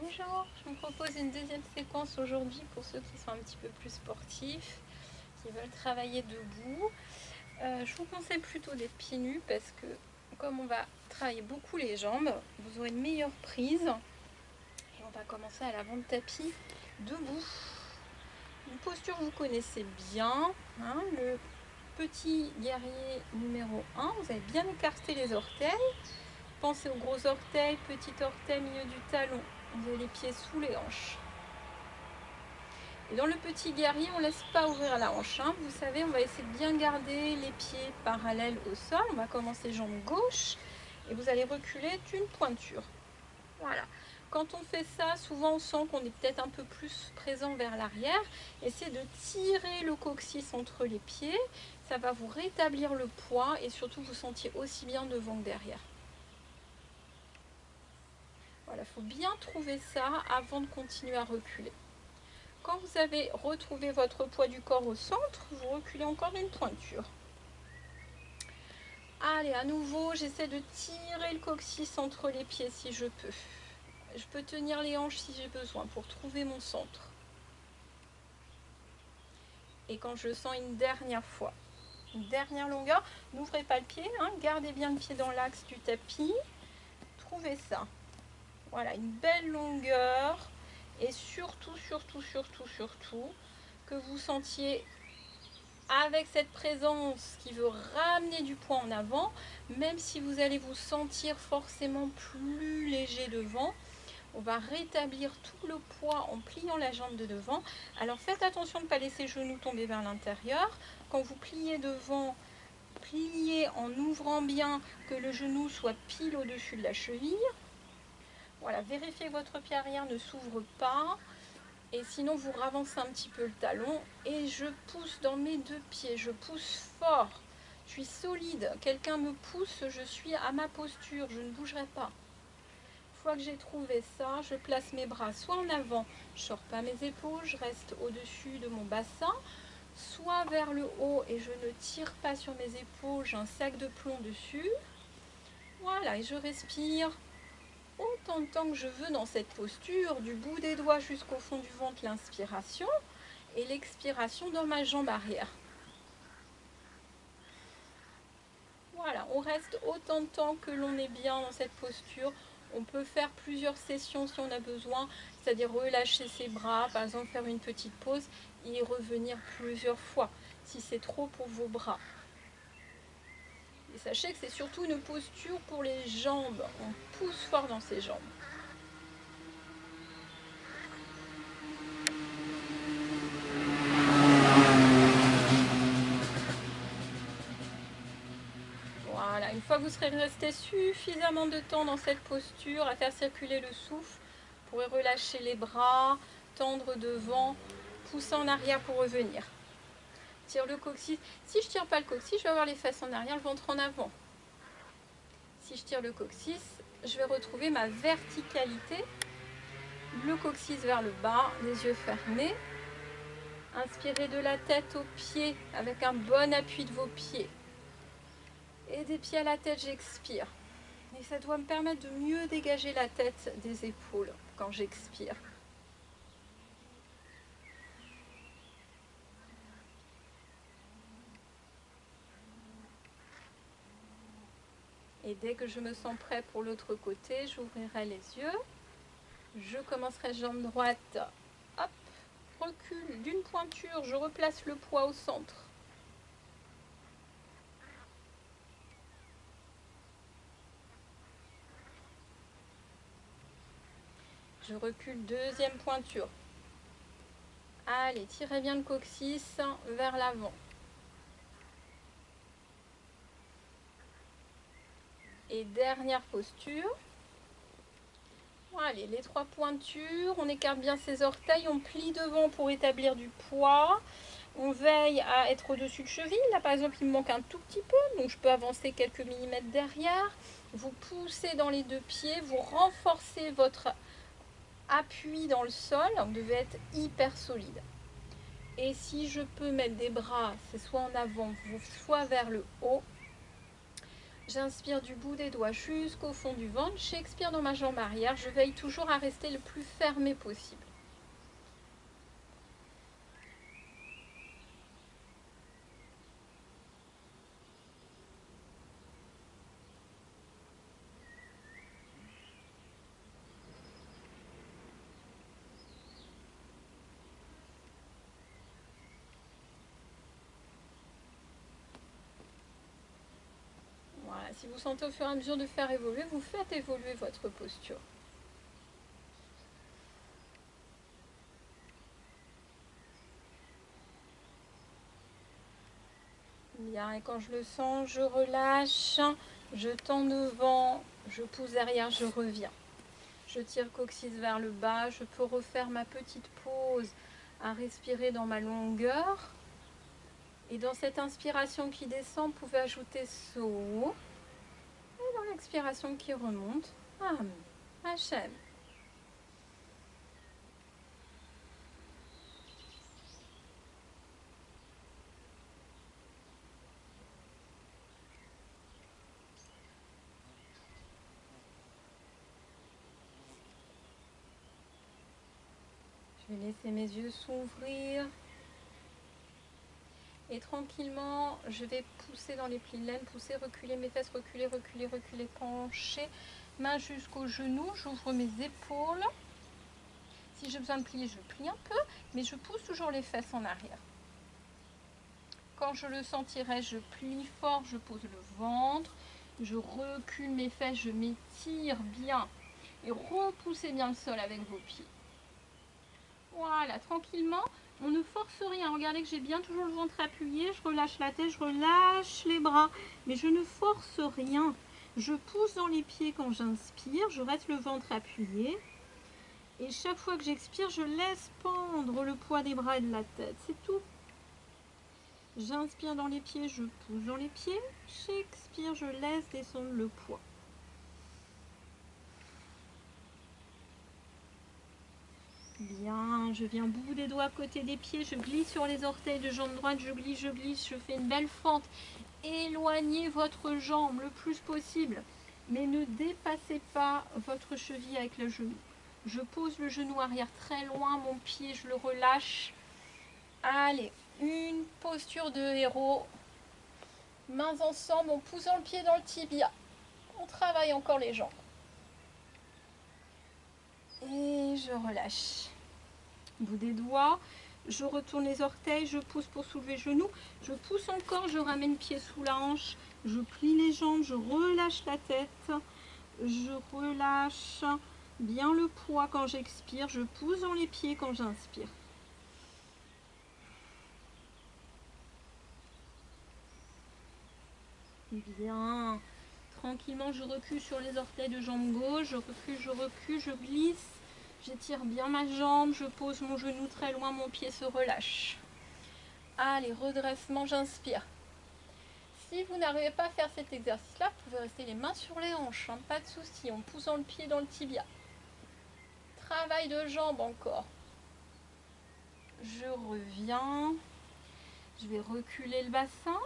Bonjour, je vous propose une deuxième séquence aujourd'hui pour ceux qui sont un petit peu plus sportifs, qui veulent travailler debout. Je vous conseille plutôt d'être pieds nus parce que comme on va travailler beaucoup les jambes, vous aurez une meilleure prise. Et on va commencer à l'avant de tapis debout. Une posture que vous connaissez bien, hein, le petit guerrier numéro 1. Vous avez bien écarté les orteils. Pensez aux gros orteils, petit orteil, milieu du talon. Vous avez les pieds sous les hanches. Et dans le petit guerrier, on ne laisse pas ouvrir la hanche. Hein. Vous savez, on va essayer de bien garder les pieds parallèles au sol. On va commencer jambe gauche et vous allez reculer d'une pointure. Voilà. Quand on fait ça, souvent on sent qu'on est peut-être un peu plus présent vers l'arrière. Essayez de tirer le coccyx entre les pieds. Ça va vous rétablir le poids et surtout vous sentiez aussi bien devant que derrière. Voilà, il faut bien trouver ça avant de continuer à reculer. Quand vous avez retrouvé votre poids du corps au centre, vous reculez encore d'une pointure. Allez, à nouveau, j'essaie de tirer le coccyx entre les pieds si je peux. Je peux tenir les hanches si j'ai besoin pour trouver mon centre. Et quand je sens une dernière fois, une dernière longueur, n'ouvrez pas le pied, hein, gardez bien le pied dans l'axe du tapis. Trouvez ça. Voilà, une belle longueur. Et surtout, que vous sentiez avec cette présence qui veut ramener du poids en avant, même si vous allez vous sentir forcément plus léger devant, on va rétablir tout le poids en pliant la jambe de devant. Alors faites attention de ne pas laisser le genou tomber vers l'intérieur. Quand vous pliez devant, pliez en ouvrant bien que le genou soit pile au-dessus de la cheville. Voilà, vérifiez que votre pied arrière ne s'ouvre pas. Et sinon, vous ravancez un petit peu le talon et je pousse dans mes deux pieds. Je pousse fort. Je suis solide. Quelqu'un me pousse, je suis à ma posture. Je ne bougerai pas. Une fois que j'ai trouvé ça, je place mes bras soit en avant. Je ne sors pas mes épaules, je reste au-dessus de mon bassin. Soit vers le haut et je ne tire pas sur mes épaules. J'ai un sac de plomb dessus. Voilà, et je respire autant de temps que je veux dans cette posture, du bout des doigts jusqu'au fond du ventre, l'inspiration, et l'expiration dans ma jambe arrière. Voilà, on reste autant de temps que l'on est bien dans cette posture. On peut faire plusieurs sessions si on a besoin, c'est-à-dire relâcher ses bras, par exemple faire une petite pause et y revenir plusieurs fois, si c'est trop pour vos bras. Et sachez que c'est surtout une posture pour les jambes. On pousse fort dans ses jambes. Voilà, une fois que vous serez resté suffisamment de temps dans cette posture, à faire circuler le souffle, vous pourrez relâcher les bras, tendre devant, pousser en arrière pour revenir. Tire le coccyx. Si je ne tire pas le coccyx, je vais avoir les fesses en arrière, le ventre en avant. Si je tire le coccyx, je vais retrouver ma verticalité. Le coccyx vers le bas, les yeux fermés. Inspirez de la tête aux pieds avec un bon appui de vos pieds. Et des pieds à la tête, j'expire. Et ça doit me permettre de mieux dégager la tête des épaules quand j'expire. Et dès que je me sens prêt pour l'autre côté, j'ouvrirai les yeux. Je commencerai jambe droite. Hop, recule d'une pointure, je replace le poids au centre. Je recule, deuxième pointure. Allez, tirez bien le coccyx vers l'avant. Et dernière posture. Allez, les trois pointures, on écarte bien ses orteils, on plie devant pour établir du poids. On veille à être au-dessus de cheville. Là, par exemple, il me manque un tout petit peu, donc je peux avancer quelques millimètres derrière. Vous poussez dans les deux pieds, vous renforcez votre appui dans le sol. Vous devez être hyper solide. Et si je peux mettre des bras, c'est soit en avant, soit vers le haut. J'inspire du bout des doigts jusqu'au fond du ventre. J'expire dans ma jambe arrière. Je veille toujours à rester le plus fermé possible. Voilà, si vous sentez au fur et à mesure de faire évoluer, vous faites évoluer votre posture. Bien, et quand je le sens, je relâche, je tends devant, je pousse derrière, je reviens. Je tire coccyx vers le bas, je peux refaire ma petite pause à respirer dans ma longueur. Et dans cette inspiration qui descend, vous pouvez ajouter So. Et dans l'expiration qui remonte, Am, Hachem. Je vais laisser mes yeux s'ouvrir. Et tranquillement, je vais pousser dans les plis de laine, pousser, reculer mes fesses, reculer, reculer, reculer, pencher. Main jusqu'au genou, j'ouvre mes épaules. Si j'ai besoin de plier, je plie un peu, mais je pousse toujours les fesses en arrière. Quand je le sentirai, je plie fort, je pose le ventre, je recule mes fesses, je m'étire bien. Et repoussez bien le sol avec vos pieds. Voilà, tranquillement. On ne force rien. Regardez que j'ai bien toujours le ventre appuyé. Je relâche la tête, je relâche les bras. Mais je ne force rien. Je pousse dans les pieds quand j'inspire. Je reste le ventre appuyé. Et chaque fois que j'expire, je laisse pendre le poids des bras et de la tête. C'est tout. J'inspire dans les pieds, je pousse dans les pieds. J'expire, je laisse descendre le poids. Bien, je viens bout des doigts à côté des pieds, je glisse sur les orteils de jambe droite, je glisse, je fais une belle fente. Éloignez votre jambe le plus possible, mais ne dépassez pas votre cheville avec le genou. Je pose le genou arrière très loin, mon pied, je le relâche. Allez, une posture de héros. Mains ensemble, en poussant le pied dans le tibia. On travaille encore les jambes. Et je relâche. Bout des doigts, je retourne les orteils, je pousse pour soulever le genou, je pousse encore, je ramène pied sous la hanche, je plie les jambes, je relâche la tête, je relâche bien le poids quand j'expire, je pousse dans les pieds quand j'inspire. Bien, tranquillement je recule sur les orteils de jambe gauche, je recule, je glisse. J'étire bien ma jambe, je pose mon genou très loin, mon pied se relâche. Allez, redressement, j'inspire. Si vous n'arrivez pas à faire cet exercice-là, vous pouvez rester les mains sur les hanches, hein, pas de souci, en poussant le pied dans le tibia. Travail de jambes encore. Je reviens. Je vais reculer le bassin.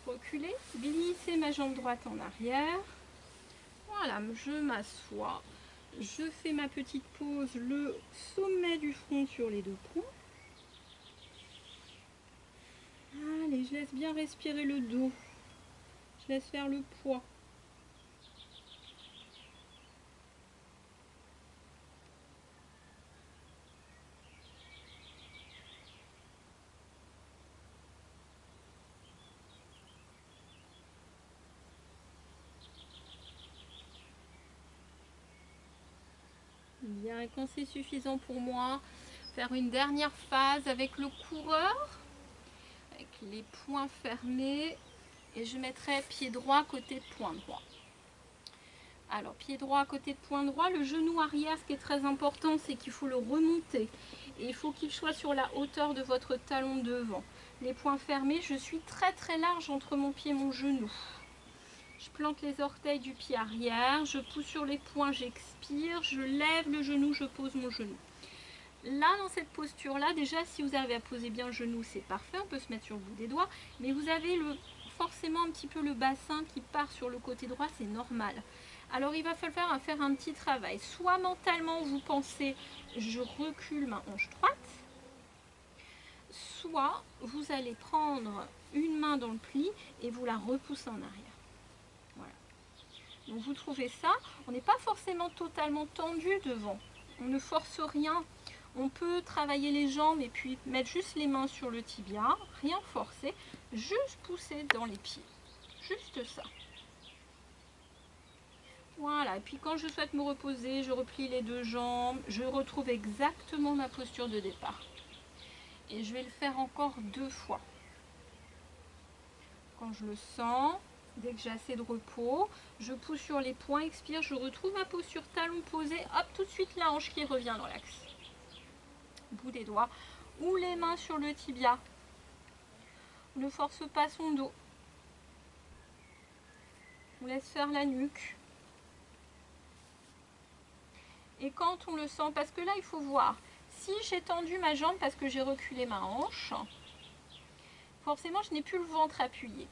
Reculer, glisser ma jambe droite en arrière. Voilà, je m'assois. Je fais ma petite pause, le sommet du front sur les deux poings. Allez, je laisse bien respirer le dos. Je laisse faire le poids. Bien, et quand c'est suffisant pour moi, faire une dernière phase avec le coureur, avec les poings fermés, et je mettrai pied droit côté de poing droit. Alors, pied droit à côté de poing droit, le genou arrière, ce qui est très important, c'est qu'il faut le remonter. Et il faut qu'il soit sur la hauteur de votre talon devant. Les poings fermés, je suis très très large entre mon pied et mon genou. Je plante les orteils du pied arrière, je pousse sur les poings, j'expire, je lève le genou, je pose mon genou. Là, dans cette posture-là, déjà, si vous arrivez à poser bien le genou, c'est parfait, on peut se mettre sur le bout des doigts, mais vous avez forcément un petit peu le bassin qui part sur le côté droit, c'est normal. Alors il va falloir faire un petit travail. Soit mentalement vous pensez je recule ma hanche droite, soit vous allez prendre une main dans le pli et vous la repoussez en arrière. Voilà. Donc vous trouvez ça, on n'est pas forcément totalement tendu devant. On ne force rien. On peut travailler les jambes et puis mettre juste les mains sur le tibia, rien forcer, juste pousser dans les pieds. Juste ça. Voilà, et puis quand je souhaite me reposer, je replie les deux jambes, je retrouve exactement ma posture de départ. Et je vais le faire encore 2 fois. Quand je le sens, dès que j'ai assez de repos, je pousse sur les poings, expire, je retrouve ma posture talon posé, hop, tout de suite la hanche qui revient dans l'axe. Bout des doigts, ou les mains sur le tibia. Ne force pas son dos. On laisse faire la nuque. Et quand on le sent, parce que là il faut voir, si j'ai tendu ma jambe parce que j'ai reculé ma hanche, forcément je n'ai plus le ventre appuyé.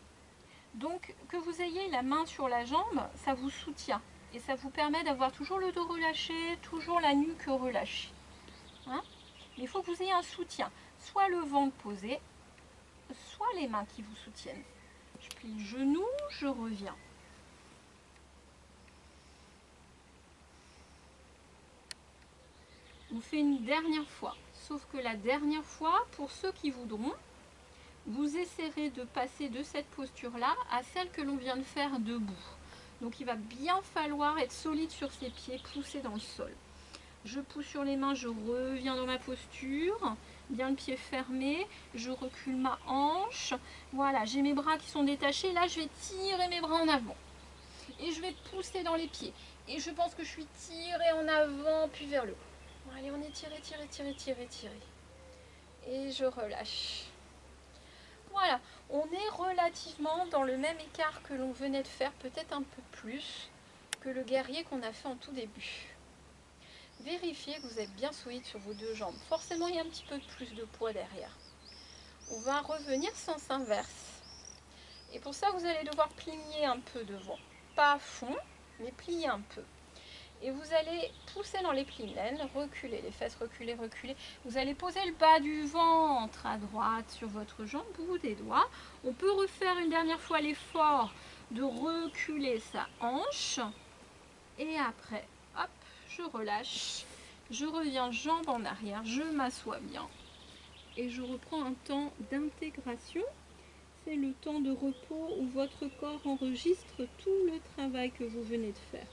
Donc que vous ayez la main sur la jambe, ça vous soutient. Et ça vous permet d'avoir toujours le dos relâché, toujours la nuque relâchée. Hein? Mais il faut que vous ayez un soutien. Soit le ventre posé, soit les mains qui vous soutiennent. Je plie le genou, je reviens. On fait une dernière fois. Sauf que la dernière fois, pour ceux qui voudront, vous essaierez de passer de cette posture-là à celle que l'on vient de faire debout. Donc il va bien falloir être solide sur ses pieds, pousser dans le sol. Je pousse sur les mains, je reviens dans ma posture, bien le pied fermé, je recule ma hanche. Voilà, j'ai mes bras qui sont détachés. Là, je vais tirer mes bras en avant. Et je vais pousser dans les pieds. Et je pense que je suis tirée en avant, puis vers le haut. Bon, allez, on est tiré, tiré, tiré, tiré, tiré. Et je relâche. Voilà, on est relativement dans le même écart que l'on venait de faire, peut-être un peu plus que le guerrier qu'on a fait en tout début. Vérifiez que vous êtes bien solide sur vos deux jambes. Forcément, il y a un petit peu plus de poids derrière. On va revenir sens inverse. Et pour ça, vous allez devoir plier un peu devant. Pas à fond, mais plier un peu. Et vous allez pousser dans les plis laines, reculer les fesses, reculer, reculer. Vous allez poser le bas du ventre à droite sur votre jambe, bout des doigts. On peut refaire une dernière fois l'effort de reculer sa hanche. Et après, hop, je relâche. Je reviens jambe en arrière, je m'assois bien. Et je reprends un temps d'intégration. C'est le temps de repos où votre corps enregistre tout le travail que vous venez de faire.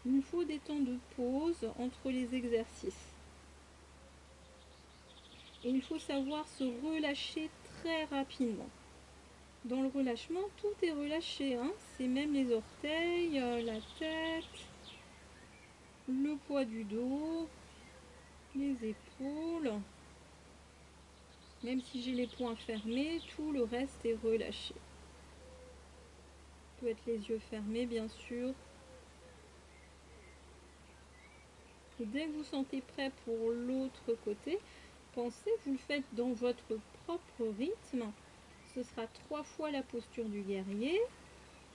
Il nous faut des temps de pause entre les exercices. Et il faut savoir se relâcher très rapidement. Dans le relâchement, tout est relâché. Hein. C'est même les orteils, la tête, le poids du dos, les épaules. Même si j'ai les poings fermés, tout le reste est relâché. Ça peut être les yeux fermés, bien sûr. Et dès que vous sentez prêt pour l'autre côté, pensez, vous le faites dans votre propre rythme. Ce sera 3 fois la posture du guerrier.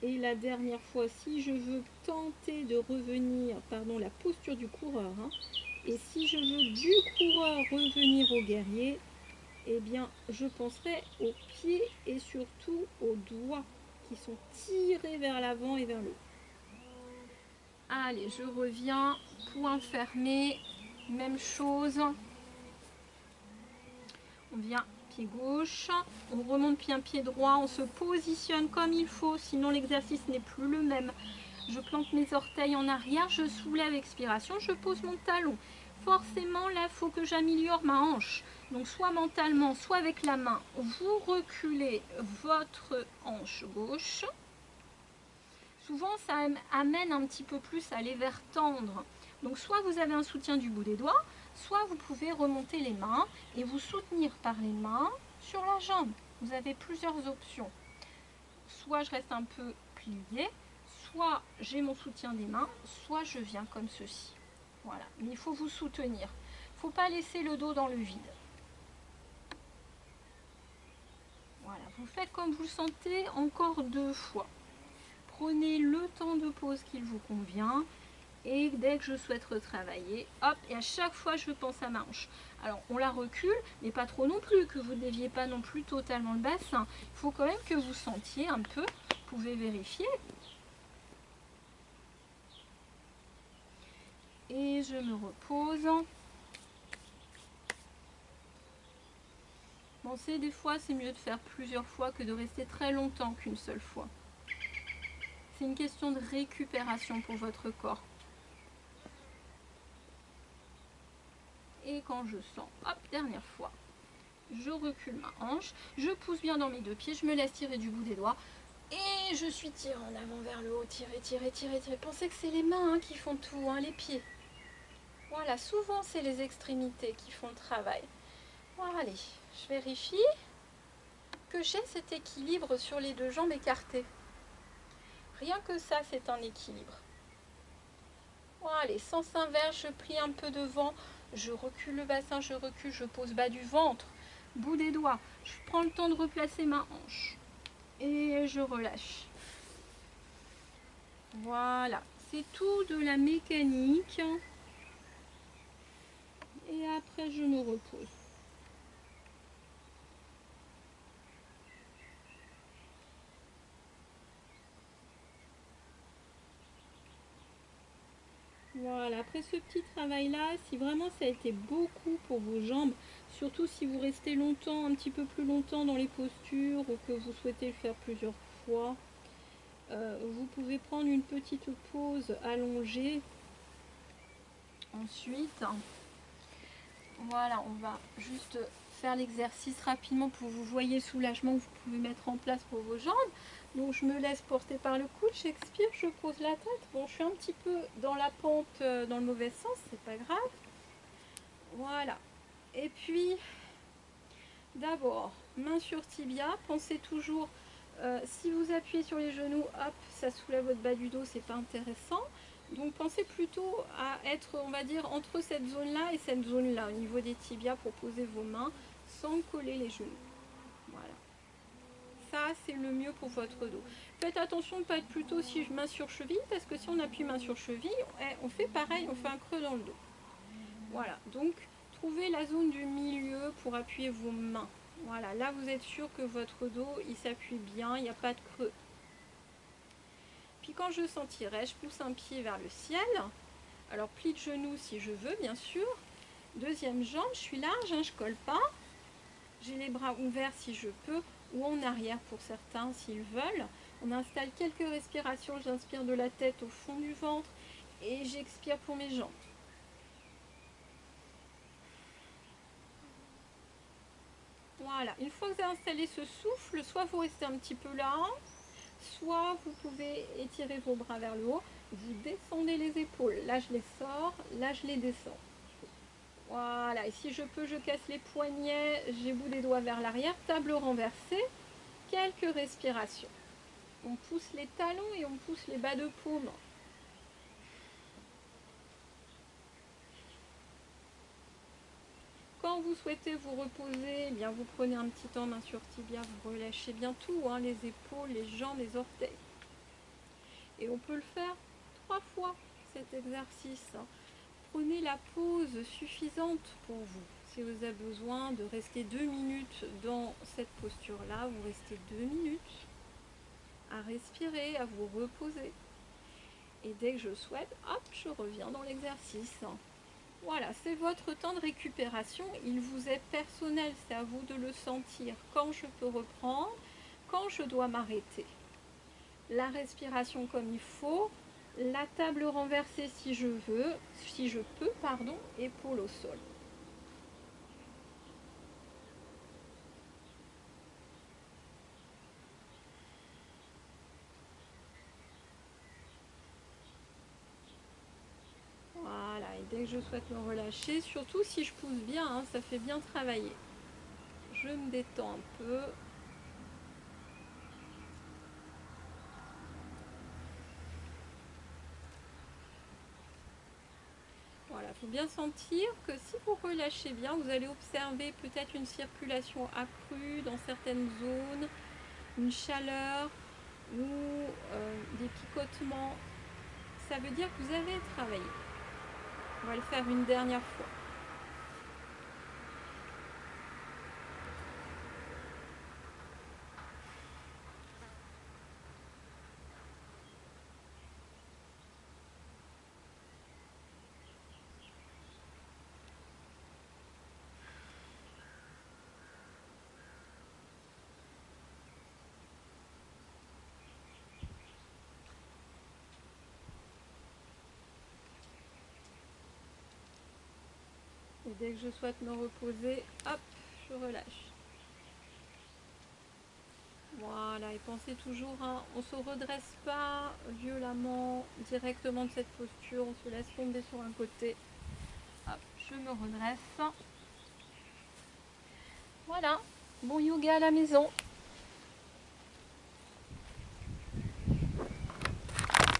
Et la dernière fois, si je veux tenter de revenir, pardon, la posture du coureur. Hein, et si je veux du coureur revenir au guerrier, eh bien, je penserai aux pieds et surtout aux doigts qui sont tirés vers l'avant et vers le haut. Allez, je reviens, poing fermé, même chose. On vient pied gauche, on remonte pied droit, on se positionne comme il faut, sinon l'exercice n'est plus le même. Je plante mes orteils en arrière, je soulève, expiration, je pose mon talon. Forcément, là, il faut que j'améliore ma hanche. Donc, soit mentalement, soit avec la main, vous reculez votre hanche gauche. Souvent, ça amène un petit peu plus à les vers tendre. Donc, soit vous avez un soutien du bout des doigts, soit vous pouvez remonter les mains et vous soutenir par les mains sur la jambe. Vous avez plusieurs options. Soit je reste un peu pliée, soit j'ai mon soutien des mains, soit je viens comme ceci. Voilà, mais il faut vous soutenir. Il ne faut pas laisser le dos dans le vide. Voilà, vous faites comme vous le sentez encore 2 fois. Prenez le temps de pause qu'il vous convient. Et dès que je souhaite retravailler, hop, et à chaque fois je pense à ma hanche. Alors on la recule, mais pas trop non plus, que vous ne déviez pas non plus totalement le bassin. Il faut quand même que vous sentiez un peu, vous pouvez vérifier. Et je me repose. Pensez, des fois c'est mieux de faire plusieurs fois que de rester très longtemps qu'une seule fois. C'est une question de récupération pour votre corps. Et quand je sens, hop, dernière fois, je recule ma hanche, je pousse bien dans mes 2 pieds, je me laisse tirer du bout des doigts et je suis tirée en avant vers le haut, tirer, tirer, tirer, tirer. Pensez que c'est les mains qui font tout, les pieds. Voilà, souvent c'est les extrémités qui font le travail. Voilà, allez, je vérifie que j'ai cet équilibre sur les 2 jambes écartées. Rien que ça, c'est un équilibre. Voilà, allez, sens inverse, je plie un peu devant, je recule le bassin, je recule, je pose bas du ventre, bout des doigts, je prends le temps de replacer ma hanche et je relâche. Voilà, c'est tout de la mécanique. Et après, je me repose. Voilà, après ce petit travail-là, si vraiment ça a été beaucoup pour vos jambes, surtout si vous restez longtemps, un petit peu plus longtemps dans les postures ou que vous souhaitez le faire plusieurs fois, vous pouvez prendre une petite pause allongée. Ensuite, voilà, on va juste faire l'exercice rapidement pour que vous voyez le soulagement que vous pouvez mettre en place pour vos jambes. Donc je me laisse porter par le coude, j'expire, je pose la tête. Bon, je suis un petit peu dans la pente, dans le mauvais sens, c'est pas grave. Voilà. Et puis, d'abord, main sur tibia, pensez toujours, si vous appuyez sur les genoux, hop, ça soulève votre bas du dos, c'est pas intéressant. Donc pensez plutôt à être, on va dire, entre cette zone-là et cette zone-là, au niveau des tibias, pour poser vos mains sans coller les genoux. Voilà. Ça, c'est le mieux pour votre dos. Faites attention de ne pas être plutôt si main sur cheville, parce que si on appuie main sur cheville, on fait pareil, on fait un creux dans le dos. Voilà, donc trouvez la zone du milieu pour appuyer vos mains. Voilà, là vous êtes sûr que votre dos, il s'appuie bien, il n'y a pas de creux. Puis quand je sentirai, je pousse un pied vers le ciel. Alors pli de genou si je veux, bien sûr. Deuxième jambe, je suis large, je colle pas. J'ai les bras ouverts si je peux, ou en arrière pour certains s'ils veulent. On installe quelques respirations, j'inspire de la tête au fond du ventre et j'expire pour mes jambes. Voilà, une fois que vous avez installé ce souffle, soit vous restez un petit peu là, soit vous pouvez étirer vos bras vers le haut, vous descendez les épaules. Là, je les sors, là, je les descends. Voilà, et si je peux, je casse les poignets, j'ai bout des doigts vers l'arrière, table renversée, quelques respirations. On pousse les talons et on pousse les bas de paume. Quand vous souhaitez vous reposer, eh bien vous prenez un petit temps main sur tibia, vous relâchez bien tout, les épaules, les jambes, les orteils. Et on peut le faire 3 fois cet exercice. Prenez la pause suffisante pour vous. Si vous avez besoin de rester 2 minutes dans cette posture-là, vous restez 2 minutes à respirer, à vous reposer. Et dès que je souhaite, hop, je reviens dans l'exercice. Voilà, c'est votre temps de récupération. Il vous est personnel, c'est à vous de le sentir. Quand je peux reprendre, quand je dois m'arrêter. La respiration comme il faut, la table renversée si je veux, si je peux, pardon, épaule au sol. Voilà, et dès que je souhaite me relâcher, surtout si je pousse bien, ça fait bien travailler. Je me détends un peu. Voilà, faut bien sentir que si vous relâchez bien, vous allez observer peut-être une circulation accrue dans certaines zones, une chaleur ou des picotements. Ça veut dire que vous avez travaillé. On va le faire une dernière fois. Et dès que je souhaite me reposer, hop, je relâche. Voilà, et pensez toujours, hein, on ne se redresse pas violemment directement de cette posture, on se laisse tomber sur un côté. Hop, je me redresse. Voilà, bon yoga à la maison.